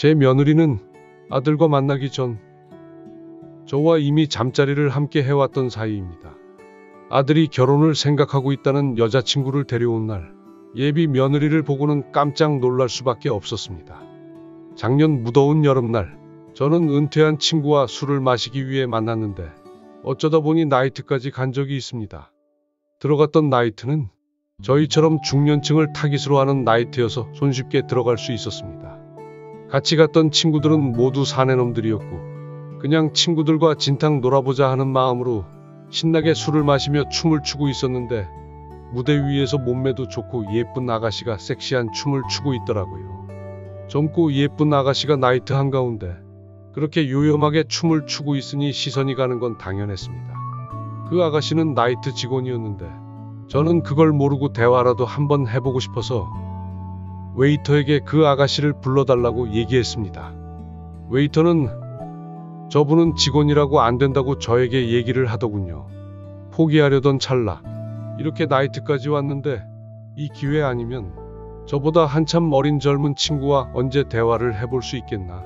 제 며느리는 아들과 만나기 전 저와 이미 잠자리를 함께 해왔던 사이입니다. 아들이 결혼을 생각하고 있다는 여자친구를 데려온 날 예비 며느리를 보고는 깜짝 놀랄 수밖에 없었습니다. 작년 무더운 여름날 저는 은퇴한 친구와 술을 마시기 위해 만났는데 어쩌다 보니 나이트까지 간 적이 있습니다. 들어갔던 나이트는 저희처럼 중년층을 타깃으로 하는 나이트여서 손쉽게 들어갈 수 있었습니다. 같이 갔던 친구들은 모두 사내놈들이었고 그냥 친구들과 진탕 놀아보자 하는 마음으로 신나게 술을 마시며 춤을 추고 있었는데 무대 위에서 몸매도 좋고 예쁜 아가씨가 섹시한 춤을 추고 있더라고요. 젊고 예쁜 아가씨가 나이트 한가운데 그렇게 요염하게 춤을 추고 있으니 시선이 가는 건 당연했습니다. 그 아가씨는 나이트 직원이었는데 저는 그걸 모르고 대화라도 한번 해보고 싶어서 웨이터에게 그 아가씨를 불러달라고 얘기했습니다. 웨이터는 저분은 직원이라고 안 된다고 저에게 얘기를 하더군요. 포기하려던 찰나 이렇게 나이트까지 왔는데 이 기회 아니면 저보다 한참 어린 젊은 친구와 언제 대화를 해볼 수 있겠나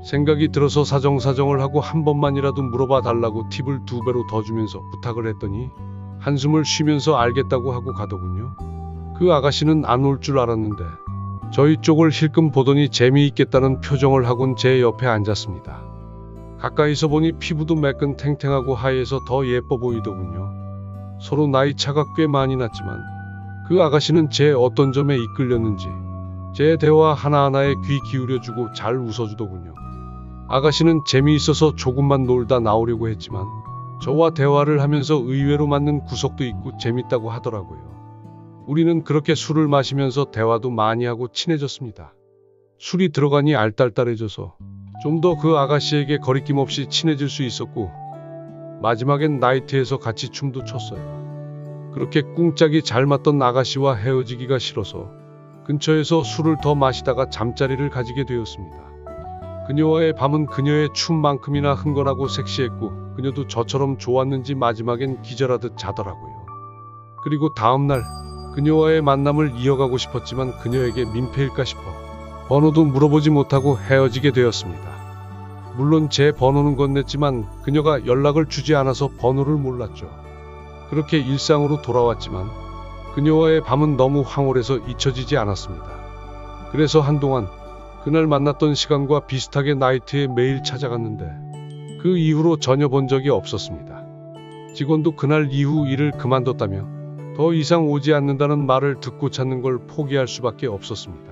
생각이 들어서 사정사정을 하고 한 번만이라도 물어봐 달라고 팁을 2배로 더 주면서 부탁을 했더니 한숨을 쉬면서 알겠다고 하고 가더군요. 그 아가씨는 안 올 줄 알았는데 저희 쪽을 힐끔 보더니 재미있겠다는 표정을 하곤 제 옆에 앉았습니다. 가까이서 보니 피부도 매끈탱탱하고 하얘서 더 예뻐 보이더군요. 서로 나이 차가 꽤 많이 났지만 그 아가씨는 제 어떤 점에 이끌렸는지 제 대화 하나하나에 귀 기울여주고 잘 웃어주더군요. 아가씨는 재미있어서 조금만 놀다 나오려고 했지만 저와 대화를 하면서 의외로 맞는 구석도 있고 재밌다고 하더라고요. 우리는 그렇게 술을 마시면서 대화도 많이 하고 친해졌습니다. 술이 들어가니 알딸딸해져서 좀 더 그 아가씨에게 거리낌 없이 친해질 수 있었고 마지막엔 나이트에서 같이 춤도 췄어요. 그렇게 꿍짝이 잘 맞던 아가씨와 헤어지기가 싫어서 근처에서 술을 더 마시다가 잠자리를 가지게 되었습니다. 그녀와의 밤은 그녀의 춤만큼이나 흥건하고 섹시했고 그녀도 저처럼 좋았는지 마지막엔 기절하듯 자더라고요. 그리고 다음날 그녀와의 만남을 이어가고 싶었지만 그녀에게 민폐일까 싶어 번호도 물어보지 못하고 헤어지게 되었습니다. 물론 제 번호는 건넸지만 그녀가 연락을 주지 않아서 번호를 몰랐죠. 그렇게 일상으로 돌아왔지만 그녀와의 밤은 너무 황홀해서 잊혀지지 않았습니다. 그래서 한동안 그날 만났던 시간과 비슷하게 나이트에 매일 찾아갔는데 그 이후로 전혀 본 적이 없었습니다. 직원도 그날 이후 일을 그만뒀다며 더 이상 오지 않는다는 말을 듣고 찾는 걸 포기할 수밖에 없었습니다.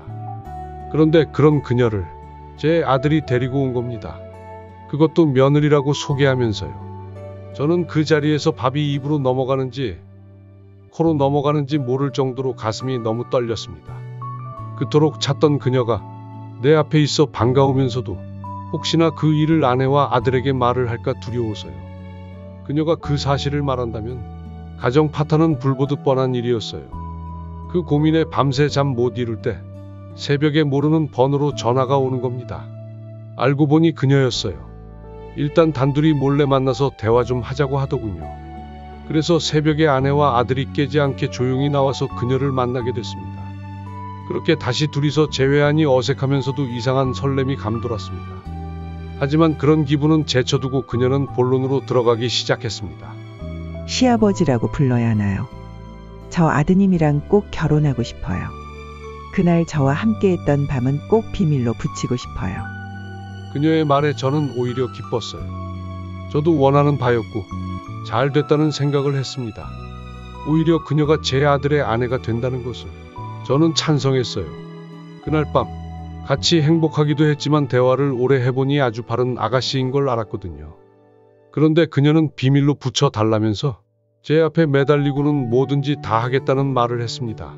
그런데 그런 그녀를 제 아들이 데리고 온 겁니다. 그것도 며느리라고 소개하면서요. 저는 그 자리에서 밥이 입으로 넘어가는지 코로 넘어가는지 모를 정도로 가슴이 너무 떨렸습니다. 그토록 찾던 그녀가 내 앞에 있어 반가우면서도 혹시나 그 일을 아내와 아들에게 말을 할까 두려워서요. 그녀가 그 사실을 말한다면 가정 파탄은 불보듯 뻔한 일이었어요. 그 고민에 밤새 잠 못 이룰 때 새벽에 모르는 번호로 전화가 오는 겁니다. 알고 보니 그녀였어요. 일단 단둘이 몰래 만나서 대화 좀 하자고 하더군요. 그래서 새벽에 아내와 아들이 깨지 않게 조용히 나와서 그녀를 만나게 됐습니다. 그렇게 다시 둘이서 재회하니 어색하면서도 이상한 설렘이 감돌았습니다. 하지만 그런 기분은 제쳐두고 그녀는 본론으로 들어가기 시작했습니다. 시아버지라고 불러야 하나요? 저 아드님이랑 꼭 결혼하고 싶어요. 그날 저와 함께했던 밤은 꼭 비밀로 붙이고 싶어요. 그녀의 말에 저는 오히려 기뻤어요. 저도 원하는 바였고 잘 됐다는 생각을 했습니다. 오히려 그녀가 제 아들의 아내가 된다는 것을 저는 찬성했어요. 그날 밤 같이 행복하기도 했지만 대화를 오래 해보니 아주 바른 아가씨인 걸 알았거든요. 그런데 그녀는 비밀로 붙여달라면서 제 앞에 매달리고는 뭐든지 다 하겠다는 말을 했습니다.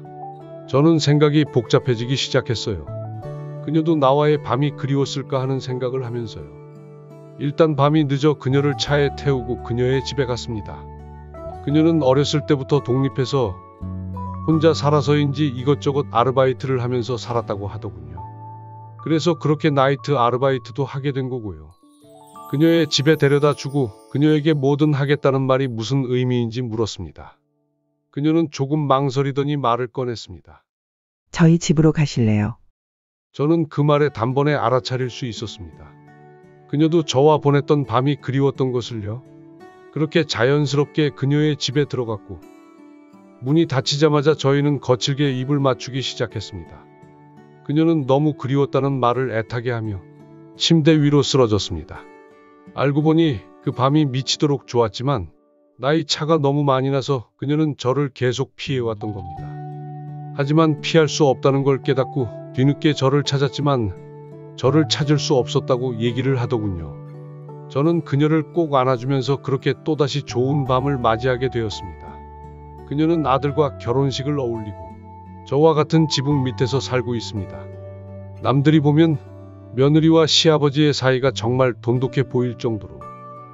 저는 생각이 복잡해지기 시작했어요. 그녀도 나와의 밤이 그리웠을까 하는 생각을 하면서요. 일단 밤이 늦어 그녀를 차에 태우고 그녀의 집에 갔습니다. 그녀는 어렸을 때부터 독립해서 혼자 살아서인지 이것저것 아르바이트를 하면서 살았다고 하더군요. 그래서 그렇게 나이트 아르바이트도 하게 된 거고요. 그녀의 집에 데려다 주고 그녀에게 뭐든 하겠다는 말이 무슨 의미인지 물었습니다. 그녀는 조금 망설이더니 말을 꺼냈습니다. 저희 집으로 가실래요? 저는 그 말에 단번에 알아차릴 수 있었습니다. 그녀도 저와 보냈던 밤이 그리웠던 것을요. 그렇게 자연스럽게 그녀의 집에 들어갔고 문이 닫히자마자 저희는 거칠게 입을 맞추기 시작했습니다. 그녀는 너무 그리웠다는 말을 애타게 하며 침대 위로 쓰러졌습니다. 알고 보니 그 밤이 미치도록 좋았지만 나이 차가 너무 많이 나서 그녀는 저를 계속 피해왔던 겁니다. 하지만 피할 수 없다는 걸 깨닫고 뒤늦게 저를 찾았지만 저를 찾을 수 없었다고 얘기를 하더군요. 저는 그녀를 꼭 안아주면서 그렇게 또다시 좋은 밤을 맞이하게 되었습니다. 그녀는 아들과 결혼식을 어울리고 저와 같은 지붕 밑에서 살고 있습니다. 남들이 보면 며느리와 시아버지의 사이가 정말 돈독해 보일 정도로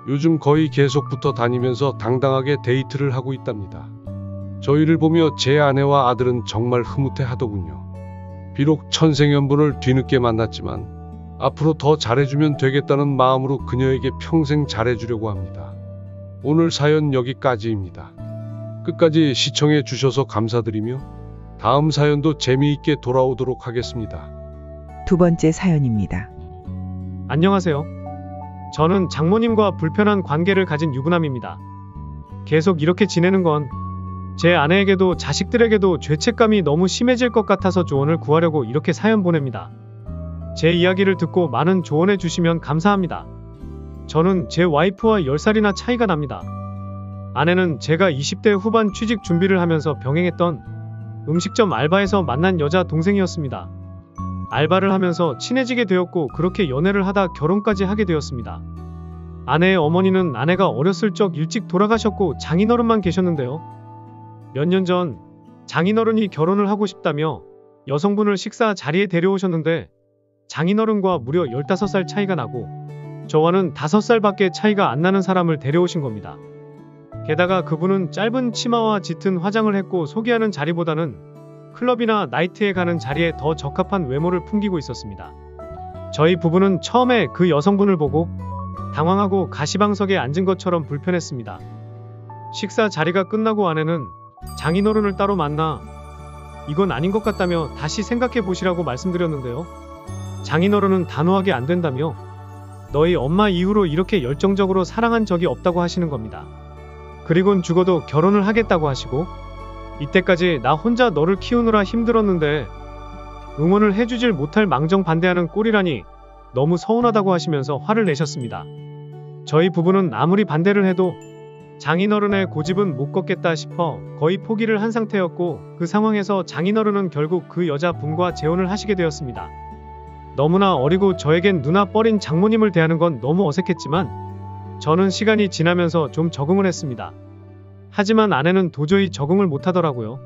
요즘 거의 계속 붙어 다니면서 당당하게 데이트를 하고 있답니다. 저희를 보며 제 아내와 아들은 정말 흐뭇해 하더군요. 비록 천생연분을 뒤늦게 만났지만 앞으로 더 잘해주면 되겠다는 마음으로 그녀에게 평생 잘해주려고 합니다. 오늘 사연 여기까지입니다. 끝까지 시청해 주셔서 감사드리며 다음 사연도 재미있게 돌아오도록 하겠습니다. 두 번째 사연입니다. 안녕하세요. 저는 장모님과 불편한 관계를 가진 유부남입니다. 계속 이렇게 지내는 건 제 아내에게도 자식들에게도 죄책감이 너무 심해질 것 같아서 조언을 구하려고 이렇게 사연 보냅니다. 제 이야기를 듣고 많은 조언해 주시면 감사합니다. 저는 제 와이프와 10살이나 차이가 납니다. 아내는 제가 20대 후반 취직 준비를 하면서 병행했던 음식점 알바에서 만난 여자 동생이었습니다. 알바를 하면서 친해지게 되었고 그렇게 연애를 하다 결혼까지 하게 되었습니다. 아내의 어머니는 아내가 어렸을 적 일찍 돌아가셨고 장인어른만 계셨는데요. 몇 년 전 장인어른이 결혼을 하고 싶다며 여성분을 식사 자리에 데려오셨는데 장인어른과 무려 15살 차이가 나고 저와는 5살밖에 차이가 안 나는 사람을 데려오신 겁니다. 게다가 그분은 짧은 치마와 짙은 화장을 했고 소개하는 자리보다는 클럽이나 나이트에 가는 자리에 더 적합한 외모를 풍기고 있었습니다. 저희 부부는 처음에 그 여성분을 보고 당황하고 가시방석에 앉은 것처럼 불편했습니다. 식사 자리가 끝나고 아내는 장인어른을 따로 만나 이건 아닌 것 같다며 다시 생각해 보시라고 말씀드렸는데요. 장인어른은 단호하게 안 된다며 너희 엄마 이후로 이렇게 열정적으로 사랑한 적이 없다고 하시는 겁니다. 그리곤 죽어도 결혼을 하겠다고 하시고 이때까지 나 혼자 너를 키우느라 힘들었는데 응원을 해주질 못할 망정 반대하는 꼴이라니 너무 서운하다고 하시면서 화를 내셨습니다. 저희 부부는 아무리 반대를 해도 장인어른의 고집은 못 걷겠다 싶어 거의 포기를 한 상태였고 그 상황에서 장인어른은 결국 그 여자분과 재혼을 하시게 되었습니다. 너무나 어리고 저에겐 누나 뻘인 장모님을 대하는 건 너무 어색했지만 저는 시간이 지나면서 좀 적응을 했습니다. 하지만 아내는 도저히 적응을 못하더라고요.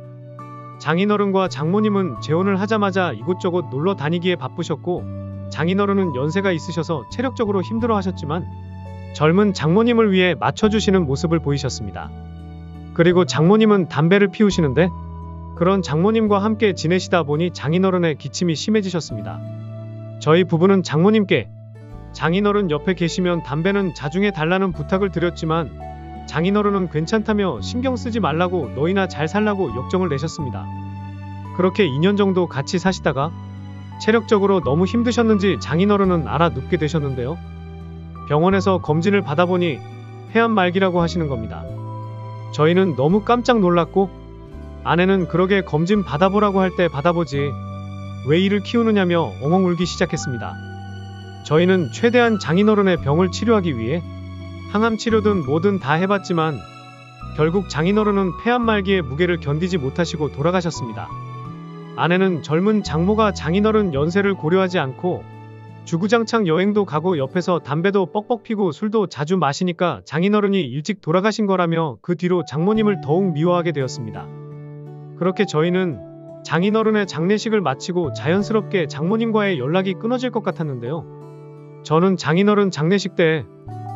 장인어른과 장모님은 재혼을 하자마자 이곳저곳 놀러 다니기에 바쁘셨고 장인어른은 연세가 있으셔서 체력적으로 힘들어 하셨지만 젊은 장모님을 위해 맞춰주시는 모습을 보이셨습니다. 그리고 장모님은 담배를 피우시는데 그런 장모님과 함께 지내시다 보니 장인어른의 기침이 심해지셨습니다. 저희 부부는 장모님께 장인어른 옆에 계시면 담배는 자중해 달라는 부탁을 드렸지만 장인어른은 괜찮다며 신경 쓰지 말라고 너희나 잘 살라고 역정을 내셨습니다. 그렇게 2년 정도 같이 사시다가 체력적으로 너무 힘드셨는지 장인어른은 알아 눕게 되셨는데요. 병원에서 검진을 받아보니 폐암 말기라고 하시는 겁니다. 저희는 너무 깜짝 놀랐고 아내는 그러게 검진 받아보라고 할 때 받아보지 왜 이를 키우느냐며 엉엉 울기 시작했습니다. 저희는 최대한 장인어른의 병을 치료하기 위해 항암 치료든 뭐든 다 해봤지만 결국 장인어른은 폐암 말기의 무게를 견디지 못하시고 돌아가셨습니다. 아내는 젊은 장모가 장인어른 연세를 고려하지 않고 주구장창 여행도 가고 옆에서 담배도 뻑뻑 피고 술도 자주 마시니까 장인어른이 일찍 돌아가신 거라며 그 뒤로 장모님을 더욱 미워하게 되었습니다. 그렇게 저희는 장인어른의 장례식을 마치고 자연스럽게 장모님과의 연락이 끊어질 것 같았는데요. 저는 장인어른 장례식 때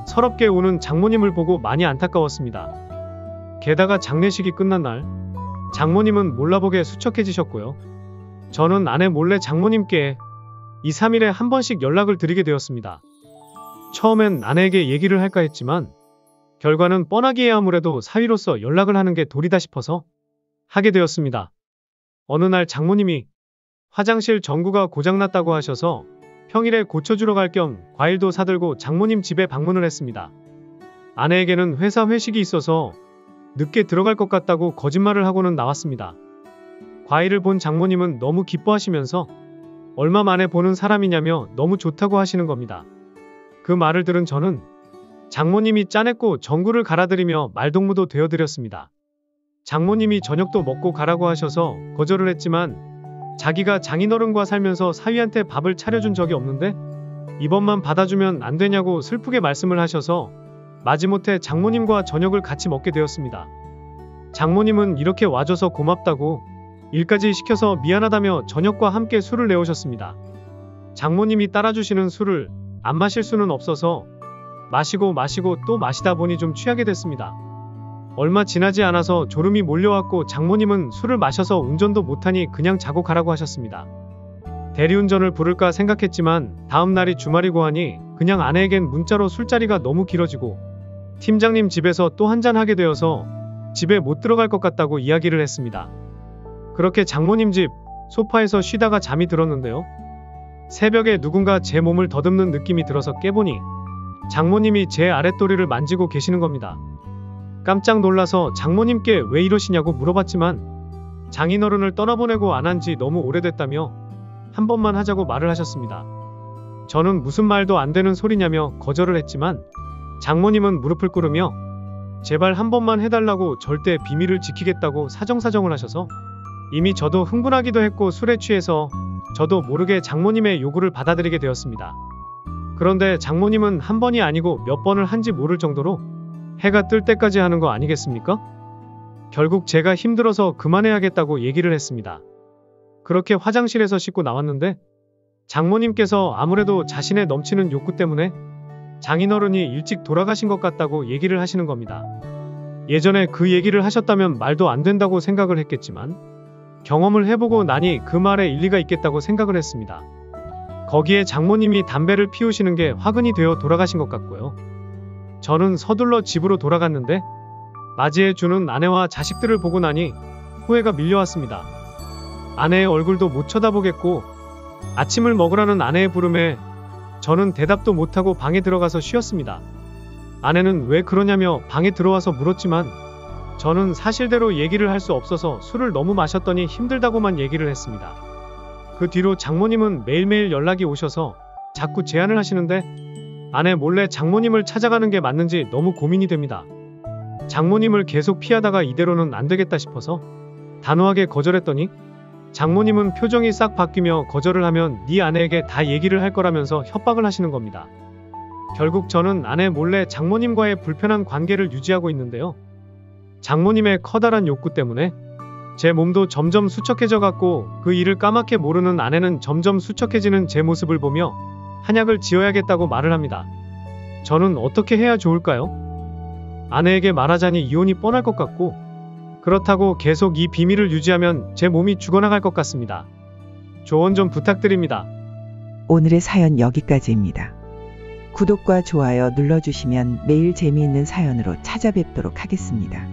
서럽게 우는 장모님을 보고 많이 안타까웠습니다. 게다가 장례식이 끝난 날 장모님은 몰라보게 수척해지셨고요. 저는 아내 몰래 장모님께 2, 3일에 한 번씩 연락을 드리게 되었습니다. 처음엔 아내에게 얘기를 할까 했지만 결과는 뻔하기에 아무래도 사위로서 연락을 하는 게 도리다 싶어서 하게 되었습니다. 어느 날 장모님이 화장실 전구가 고장났다고 하셔서 평일에 고쳐주러 갈 겸 과일도 사들고 장모님 집에 방문을 했습니다. 아내에게는 회사 회식이 있어서 늦게 들어갈 것 같다고 거짓말을 하고는 나왔습니다. 과일을 본 장모님은 너무 기뻐하시면서 얼마 만에 보는 사람이냐며 너무 좋다고 하시는 겁니다. 그 말을 들은 저는 장모님이 짜냈고 전구를 갈아드리며 말동무도 되어드렸습니다. 장모님이 저녁도 먹고 가라고 하셔서 거절을 했지만 자기가 장인어른과 살면서 사위한테 밥을 차려준 적이 없는데 이번만 받아주면 안 되냐고 슬프게 말씀을 하셔서 마지못해 장모님과 저녁을 같이 먹게 되었습니다. 장모님은 이렇게 와줘서 고맙다고 일까지 시켜서 미안하다며 저녁과 함께 술을 내오셨습니다. 장모님이 따라주시는 술을 안 마실 수는 없어서 마시고 또 마시다 보니 좀 취하게 됐습니다. 얼마 지나지 않아서 졸음이 몰려왔고 장모님은 술을 마셔서 운전도 못하니 그냥 자고 가라고 하셨습니다. 대리운전을 부를까 생각했지만 다음 날이 주말이고 하니 그냥 아내에겐 문자로 술자리가 너무 길어지고 팀장님 집에서 또 한잔 하게 되어서 집에 못 들어갈 것 같다고 이야기를 했습니다. 그렇게 장모님 집 소파에서 쉬다가 잠이 들었는데요. 새벽에 누군가 제 몸을 더듬는 느낌이 들어서 깨보니 장모님이 제 아랫도리를 만지고 계시는 겁니다. 깜짝 놀라서 장모님께 왜 이러시냐고 물어봤지만 장인어른을 떠나보내고 안 한 지 너무 오래됐다며 한 번만 하자고 말을 하셨습니다. 저는 무슨 말도 안 되는 소리냐며 거절을 했지만 장모님은 무릎을 꿇으며 제발 한 번만 해달라고 절대 비밀을 지키겠다고 사정사정을 하셔서 이미 저도 흥분하기도 했고 술에 취해서 저도 모르게 장모님의 요구를 받아들이게 되었습니다. 그런데 장모님은 한 번이 아니고 몇 번을 한지 모를 정도로 해가 뜰 때까지 하는 거 아니겠습니까? 결국 제가 힘들어서 그만해야겠다고 얘기를 했습니다. 그렇게 화장실에서 씻고 나왔는데 장모님께서 아무래도 자신의 넘치는 욕구 때문에 장인어른이 일찍 돌아가신 것 같다고 얘기를 하시는 겁니다. 예전에 그 얘기를 하셨다면 말도 안 된다고 생각을 했겠지만 경험을 해보고 나니 그 말에 일리가 있겠다고 생각을 했습니다. 거기에 장모님이 담배를 피우시는 게 화근이 되어 돌아가신 것 같고요. 저는 서둘러 집으로 돌아갔는데 맞이해주는 아내와 자식들을 보고 나니 후회가 밀려왔습니다. 아내의 얼굴도 못 쳐다보겠고 아침을 먹으라는 아내의 부름에 저는 대답도 못하고 방에 들어가서 쉬었습니다. 아내는 왜 그러냐며 방에 들어와서 물었지만 저는 사실대로 얘기를 할 수 없어서 술을 너무 마셨더니 힘들다고만 얘기를 했습니다. 그 뒤로 장모님은 매일매일 연락이 오셔서 자꾸 제안을 하시는데 아내 몰래 장모님을 찾아가는 게 맞는지 너무 고민이 됩니다. 장모님을 계속 피하다가 이대로는 안 되겠다 싶어서 단호하게 거절했더니 장모님은 표정이 싹 바뀌며 거절을 하면 네 아내에게 다 얘기를 할 거라면서 협박을 하시는 겁니다. 결국 저는 아내 몰래 장모님과의 불편한 관계를 유지하고 있는데요. 장모님의 커다란 욕구 때문에 제 몸도 점점 수척해져 갔고 그 일을 까맣게 모르는 아내는 점점 수척해지는 제 모습을 보며 한약을 지어야겠다고 말을 합니다. 저는 어떻게 해야 좋을까요? 아내에게 말하자니 이혼이 뻔할 것 같고 그렇다고 계속 이 비밀을 유지하면 제 몸이 죽어나갈 것 같습니다. 조언 좀 부탁드립니다. 오늘의 사연 여기까지입니다. 구독과 좋아요 눌러주시면 매일 재미있는 사연으로 찾아뵙도록 하겠습니다.